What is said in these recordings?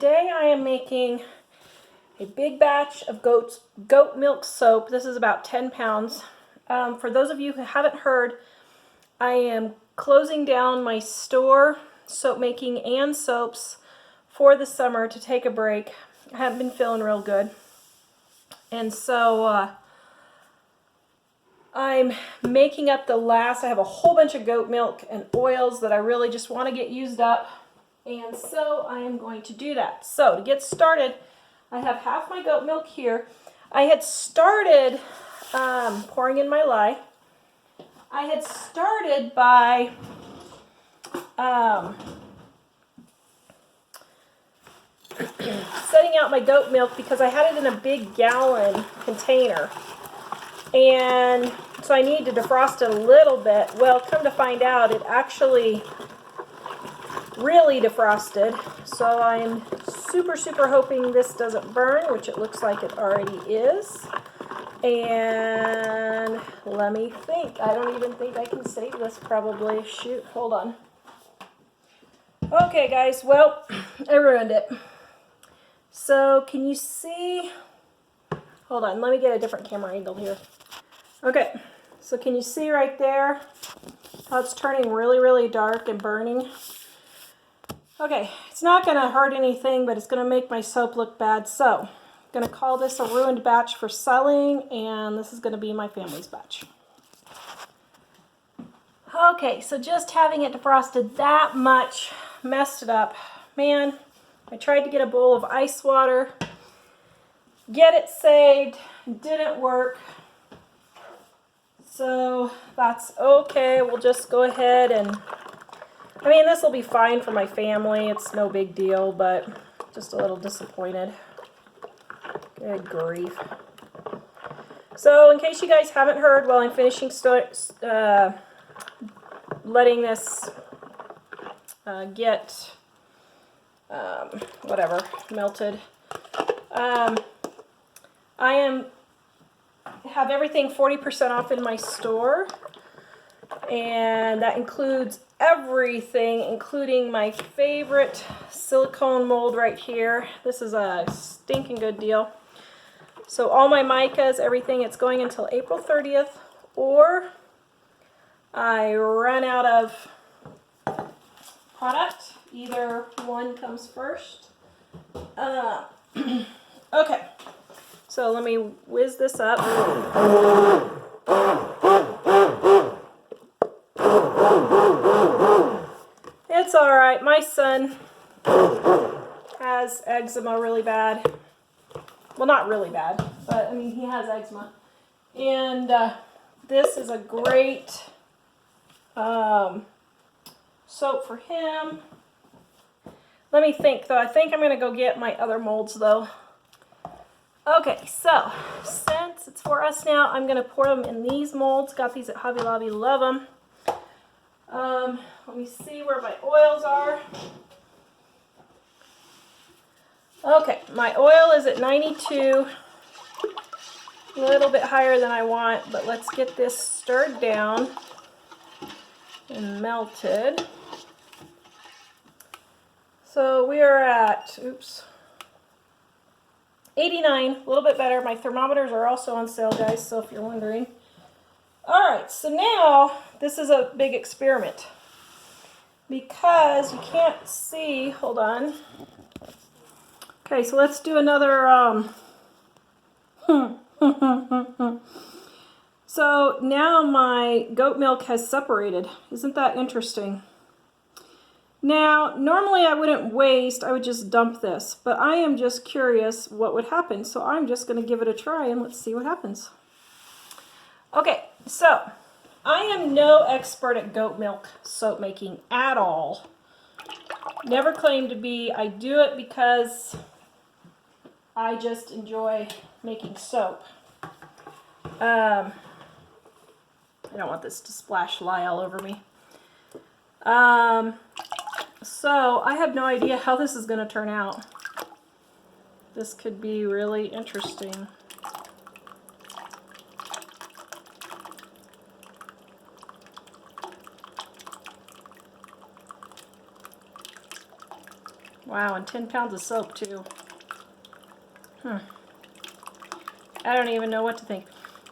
today I am making a big batch of goat milk soap. This is about 10 pounds. For those of you who haven't heard, I am closing down my store, soap making and soaps, for the summer to take a break. I haven't been feeling real good. And so I'm making up the last. I have a whole bunch of goat milk and oils that I really just want to get used up. And so I am going to do that. So to get started, I have half my goat milk here. I had started pouring in my lye. I had started by setting out my goat milk because I had it in a big gallon container. And so I need to defrost it a little bit. Well, come to find out, it actually really defrosted. So I'm super hoping this doesn't burn, which it looks like it already is. And let me think. I don't even think I can save this probably. Shoot, hold on. Okay, guys, well, I ruined it. So can you see? Hold on, let me get a different camera angle here. Okay, so can you see right there how it's turning really dark and burning? Okay, it's not going to hurt anything, but it's going to make my soap look bad. So I'm going to call this a ruined batch for selling, and this is going to be my family's batch. Okay, so just having it defrosted that much messed it up. Man, I tried to get a bowl of ice water, get it saved, didn't work. So that's okay. We'll just go ahead and, I mean, this will be fine for my family. It's no big deal, but just a little disappointed. Good grief. So in case you guys haven't heard, while I'm finishing letting this get whatever melted, I have everything 40% off in my store, and that includes everything, including my favorite silicone mold right here. This is a stinking good deal. So all my micas, everything, it's going until April 30th, or I run out of product. Either one comes first. Okay, so let me whiz this up. It's all right. My son has eczema really bad. Well, not really bad, but I mean, he has eczema. And this is a great soap for him. Let me think, though. I think I'm going to go get my other molds, though. Okay, so since it's for us now, I'm going to pour them in these molds. Got these at Hobby Lobby. Love them. Let me see where my oils are. Okay, my oil is at 92. A little bit higher than I want, but let's get this stirred down and melted. So we are at, 89, a little bit better. My thermometers are also on sale, guys, so if you're wondering. All right, so now this is a big experiment because you can't see, hold on. Okay, so let's do another, So now my goat milk has separated. Isn't that interesting? Now, normally I wouldn't waste, I would just dump this, but I am just curious what would happen, so I'm just going to give it a try and let's see what happens. Okay, so I am no expert at goat milk soap making at all. Never claimed to be. I do it because I just enjoy making soap. I don't want this to splash lye all over me. So I have no idea how this is going to turn out. This could be really interesting. Wow, and 10 pounds of soap too. I don't even know what to think.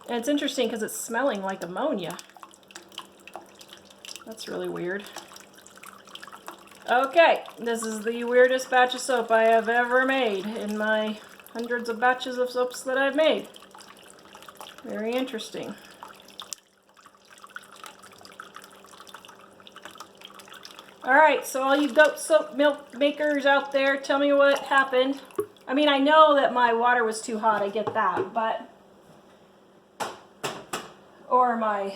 And it's interesting because it's smelling like ammonia. That's really weird. Okay, this is the weirdest batch of soap I have ever made in my hundreds of batches of soaps that I've made. Very interesting. Alright, so all you goat soap milk makers out there, tell me what happened. I mean, I know that my water was too hot, I get that, but... Or my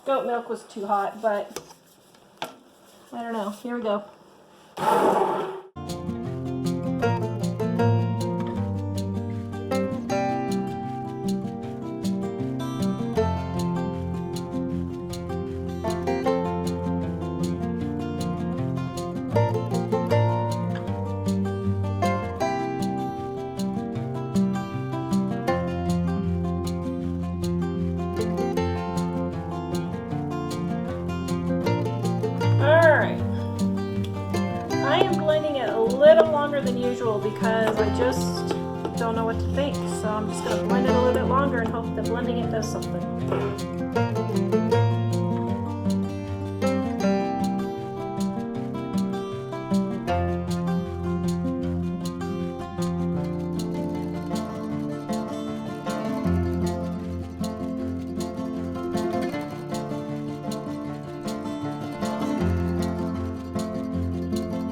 goat milk was too hot, but... I don't know. Here we go. Than usual because I just don't know what to think. So I'm just going to blend it a little bit longer and hope that blending it does something.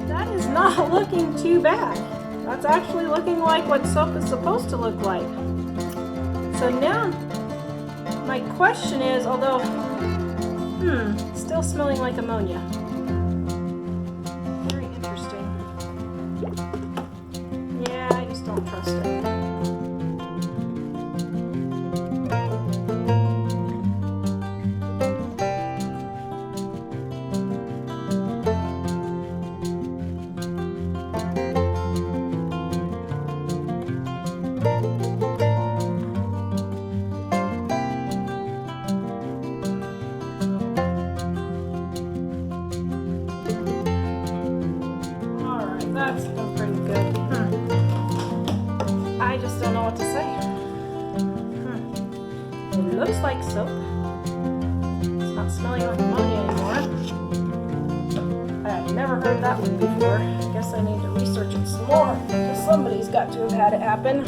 That is not looking too bad. That's actually looking like what soap is supposed to look like. So now, my question is, although, still smelling like ammonia. Very interesting. Yeah, I just don't trust it. That's been pretty good. I just don't know what to say. It looks like soap. It's not smelling like ammonia anymore. I've never heard that one before. I guess I need to research it some more. Somebody's got to have had it happen.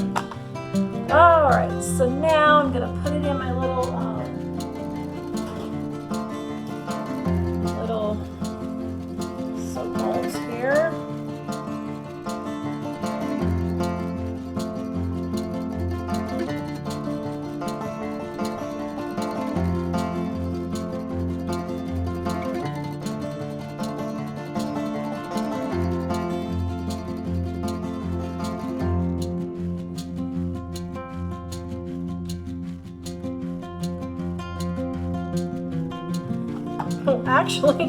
Alright, so now I'm going to put it in my little soap balls here. Actually,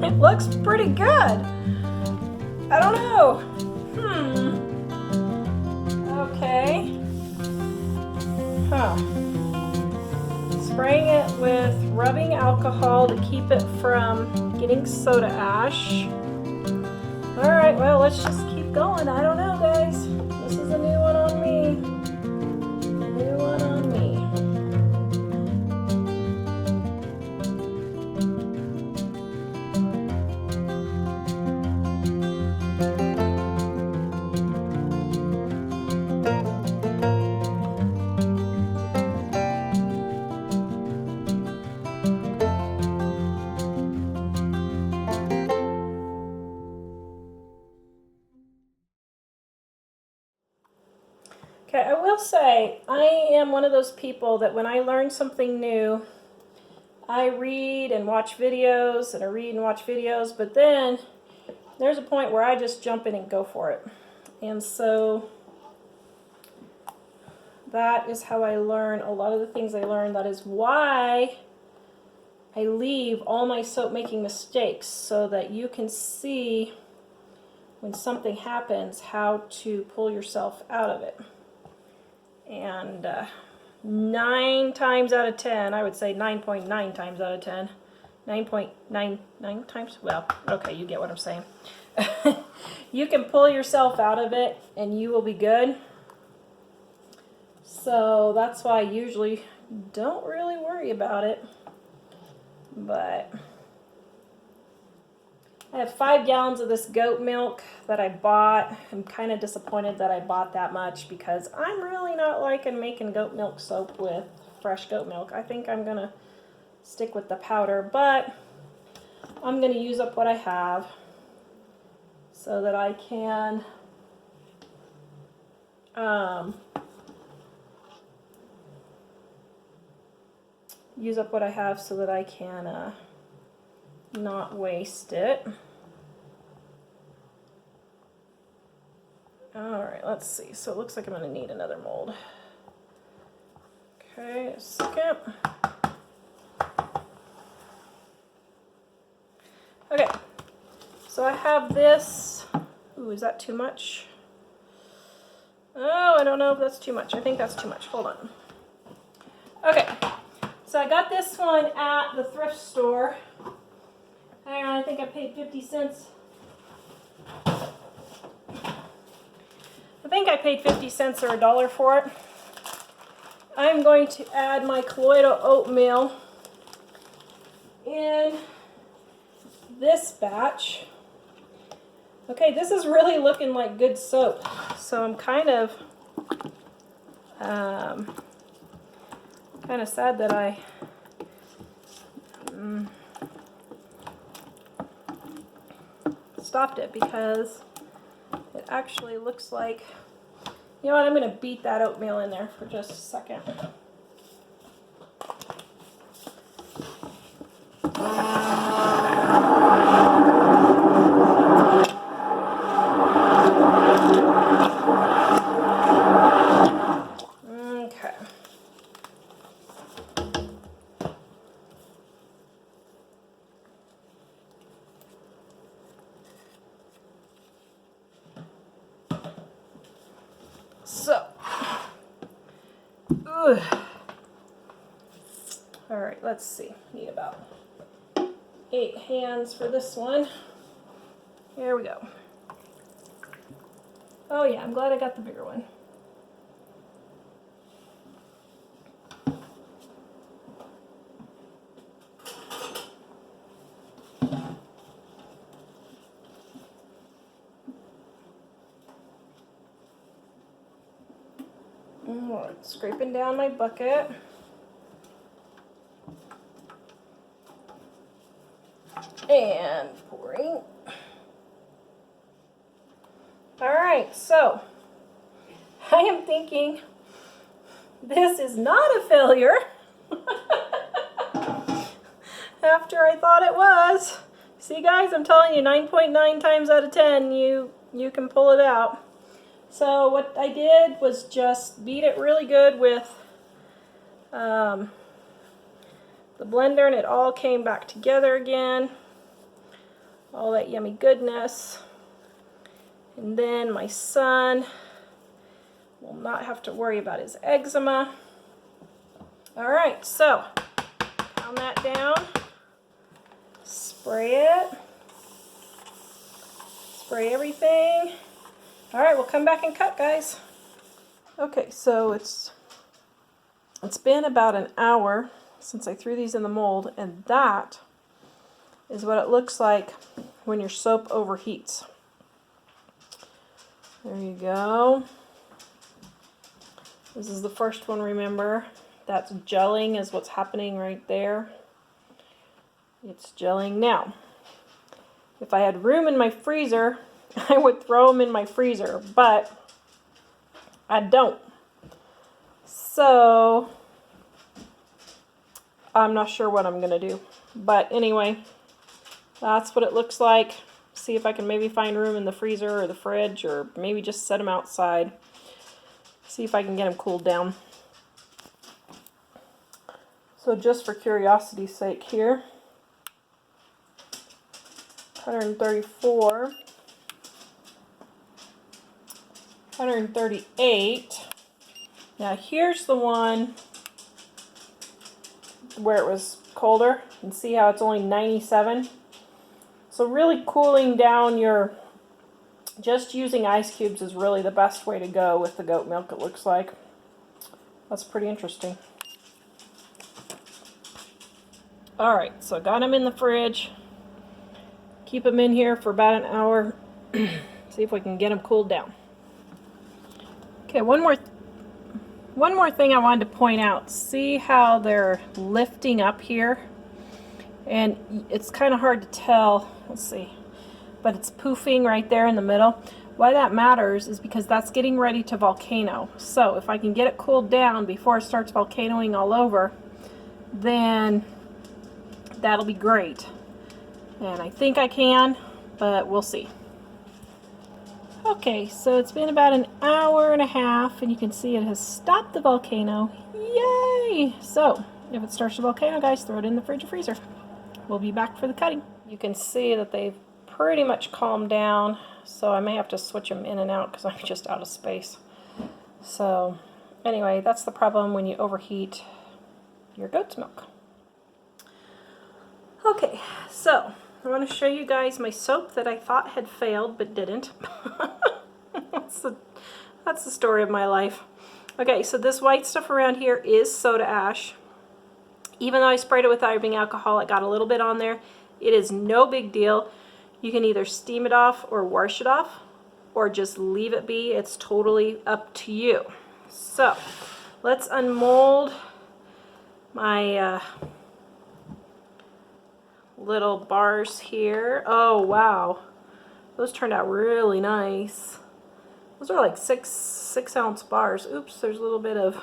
it looks pretty good. I don't know. Okay. Spraying it with rubbing alcohol to keep it from getting soda ash. Alright, well, let's just keep going. I don't know, guys. This is a new one on me. New one on me. Okay, I will say, I am one of those people that when I learn something new, I read and watch videos, and I read and watch videos, but then there's a point where I just jump in and go for it. And so that is how I learn a lot of the things I learn. That is why I leave all my soap making mistakes, so that you can see when something happens how to pull yourself out of it. And 9 times out of 10, I would say 9.9 times out of 10, 9.99 times, well, okay, you get what I'm saying. You can pull yourself out of it and you will be good. So that's why I usually don't really worry about it. But I have 5 gallons of this goat milk that I bought. I'm kind of disappointed that I bought that much because I'm really not liking making goat milk soap with fresh goat milk. I think I'm gonna stick with the powder, but I'm gonna use up what I have so that I can use up what I have so that I can not waste it. Alright, let's see. So it looks like I'm going to need another mold. Okay, a second. Okay, so I have this. Ooh, is that too much? Oh, I don't know if that's too much. I think that's too much. Hold on. Okay, so I got this one at the thrift store. Hang on, I think I paid 50 cents. I think I paid 50 cents or $1 for it. I'm going to add my colloidal oatmeal in this batch. Okay, this is really looking like good soap. So I'm kind of sad that I stopped it because it actually looks like, you know what, I'm going to beat that oatmeal in there for just a second. Okay. So, all right, let's see. Need about 8 hands for this one. Here we go. Oh yeah, I'm glad I got the bigger one. All right, scraping down my bucket. And pouring. All right, so I am thinking this is not a failure after I thought it was. See guys, I'm telling you, 9.9 times out of 10 you can pull it out. So what I did was just beat it really good with the blender, and it all came back together again. All that yummy goodness. And then my son will not have to worry about his eczema. Alright, so pound that down. Spray it. Spray everything. Alright, we'll come back and cut, guys. Okay, so it's been about an hour since I threw these in the mold, and that is what it looks like when your soap overheats. There you go. This is the first one, remember. That's gelling is what's happening right there. It's gelling now. If I had room in my freezer, I would throw them in my freezer, but I don't. So I'm not sure what I'm going to do. But anyway, that's what it looks like. See if I can maybe find room in the freezer or the fridge, or maybe just set them outside. See if I can get them cooled down. So just for curiosity's sake here, 134, 138. Now here's the one where it was colder, and see how it's only 97. So really cooling down your just using ice cubes is really the best way to go with the goat milk, it looks like. That's pretty interesting. Alright, so I got them in the fridge. Keep them in here for about an hour. See if we can get them cooled down. Okay, one more thing I wanted to point out. See how they're lifting up here? And it's kind of hard to tell. Let's see. But it's poofing right there in the middle. Why that matters is because that's getting ready to volcano. So if I can get it cooled down before it starts volcanoing all over, then that'll be great. And I think I can, but we'll see. Okay, so it's been about an hour and a half, and you can see it has stopped the volcano. Yay! So, if it starts to volcano, guys, throw it in the fridge or freezer. We'll be back for the cutting. You can see that they've pretty much calmed down, so I may have to switch them in and out because I'm just out of space. So, anyway, that's the problem when you overheat your goat's milk. Okay, so I want to show you guys my soap that I thought had failed but didn't. That's the story of my life. Okay, so this white stuff around here is soda ash. Even though I sprayed it with iodine alcohol, it got a little bit on there. It is no big deal. You can either steam it off or wash it off, or just leave it be. It's totally up to you. So let's unmold my little bars here. Oh wow, those turned out really nice. Those are like six ounce bars. Oops, there's a little bit of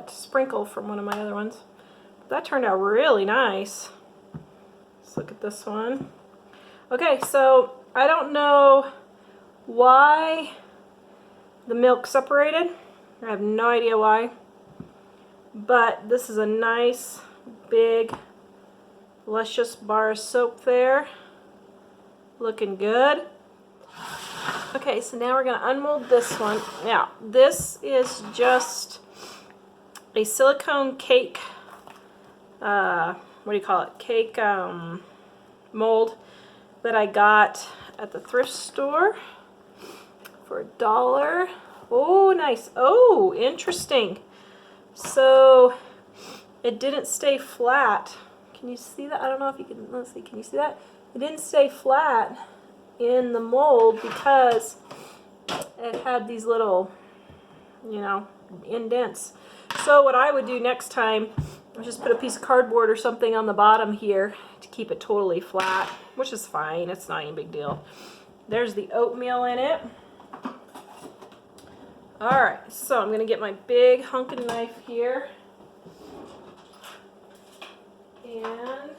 sprinkle from one of my other ones. That turned out really nice. Let's look at this one. Okay, so I don't know why the milk separated. I have no idea why, but this is a nice big luscious bar of soap there, looking good. Okay, so now we're going to unmold this one. Now this is just a silicone cake what do you call it, cake mold that I got at the thrift store for $1. Oh, nice. Oh, interesting. So it didn't stay flat. Can you see that? I don't know if you can, let's see, can you see that? It didn't stay flat in the mold because it had these little, you know, indents. So what I would do next time is just put a piece of cardboard or something on the bottom here to keep it totally flat, which is fine. It's not any big deal. There's the oatmeal in it. Alright, so I'm going to get my big hunkin' knife here. And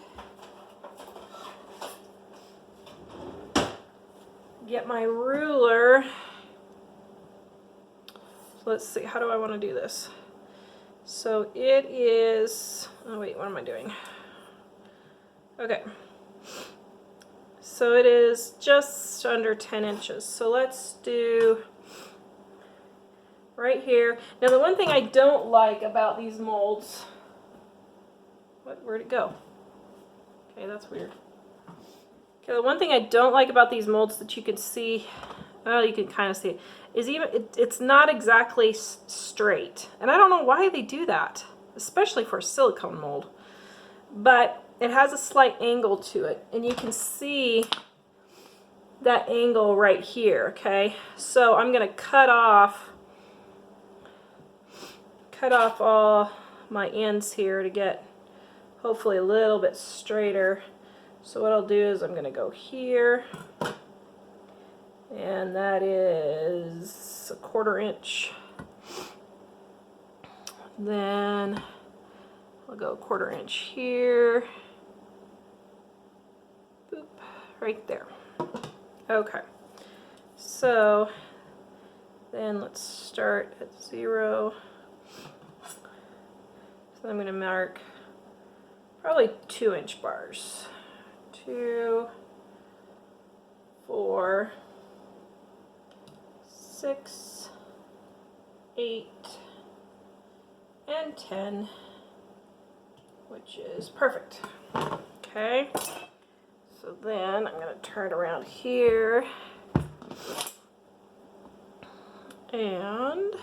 get my ruler. So let's see, how do I want to do this? So it is, oh wait, what am I doing? Okay. So it is just under 10 inches. So let's do right here. Now the one thing I don't like about these molds, where'd it go? Okay, that's weird. Okay, the one thing I don't like about these molds that you can see, well, you can kind of see it, is it's not exactly straight. And I don't know why they do that, especially for a silicone mold. But it has a slight angle to it, and you can see that angle right here, okay? So I'm going to cut off all my ends here to get hopefully a little bit straighter. So what I'll do is I'm going to go here, and that is 1/4 inch. Then I'll go 1/4 inch here. Boop, right there. Okay, so then let's start at 0. So I'm going to mark probably 2-inch bars. 2, 4, 6, 8, and 10, which is perfect. Okay, So then I'm going to turn around here and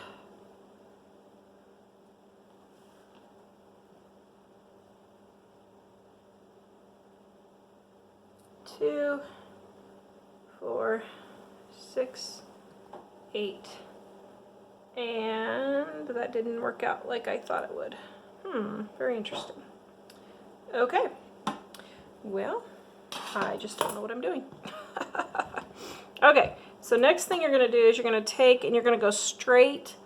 two, 4, 6, 8. And that didn't work out like I thought it would. Very interesting. Okay. Well, I just don't know what I'm doing. Okay, so next thing you're going to do is you're going to take and you're going to go straight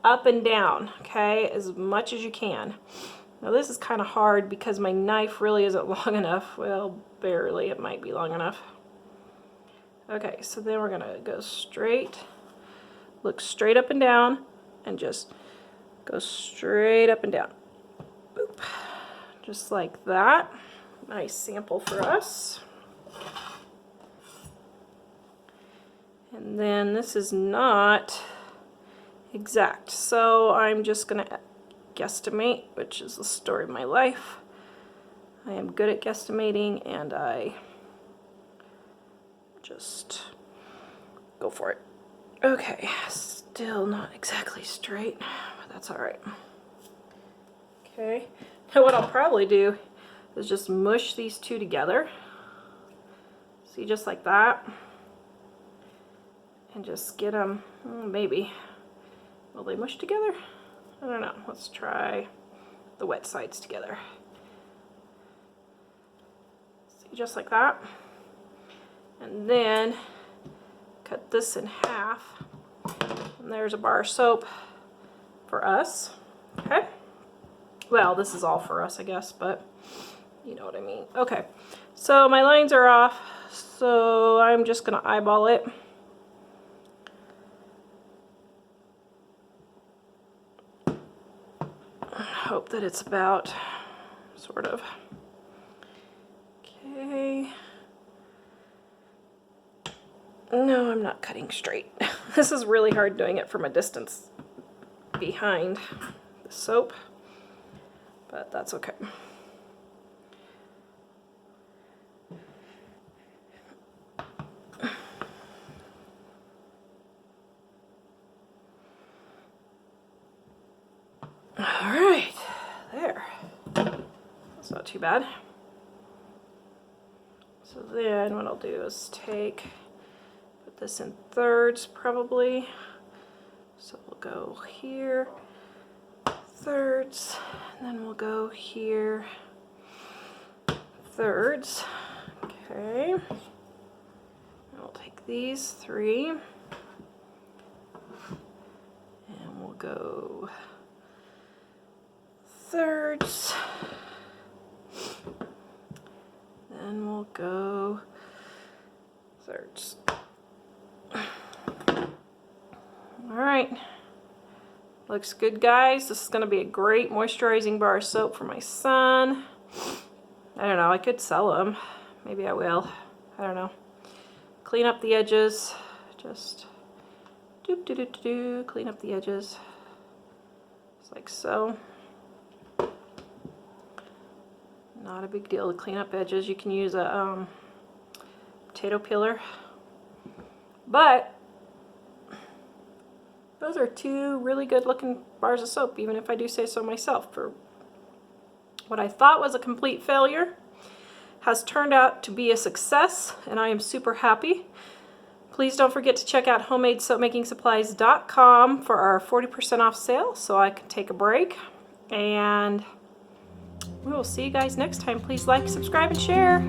up and down, okay, as much as you can. Now this is kind of hard because my knife really isn't long enough. Well, barely. It might be long enough. Okay, so then we're going to go straight, look straight up and down, and just go straight up and down. Boop. Just like that. Nice sample for us. And then this is not exact, so I'm just going to guesstimate, which is the story of my life. I am good at guesstimating, and I just go for it. Okay, still not exactly straight, but that's all right. Okay, now what I'll probably do is just mush these two together. See, just like that. And just get them, maybe. Will they mush together? I don't know. Let's try the wet sides together. See, just like that. And then cut this in half. And there's a bar of soap for us. Okay. Well, this is all for us, I guess, but you know what I mean. Okay. So my lines are off. So I'm just going to eyeball it. Hope that it's about, sort of. Okay. No, I'm not cutting straight. This is really hard doing it from a distance behind the soap, but that's okay. All right, there. That's not too bad. So then what I'll do is put this in thirds probably. So we'll go here, thirds, and then we'll go here, thirds. Okay. And we'll take these 3, and we'll go thirds, then we'll go thirds. All right, looks good, guys. This is going to be a great moisturizing bar of soap for my son. I don't know, I could sell them. Maybe I will. I don't know. Clean up the edges. Just doop doo doo doo doo. Clean up the edges. Just like so. Not a big deal to clean up edges. You can use a potato peeler. But those are 2 really good looking bars of soap, even if I do say so myself. For what I thought was a complete failure, has turned out to be a success, and I am super happy. Please don't forget to check out homemadesoapmakingsupplies.com for our 40% off sale, so I can take a break. And we will see you guys next time. Please like, subscribe, and share.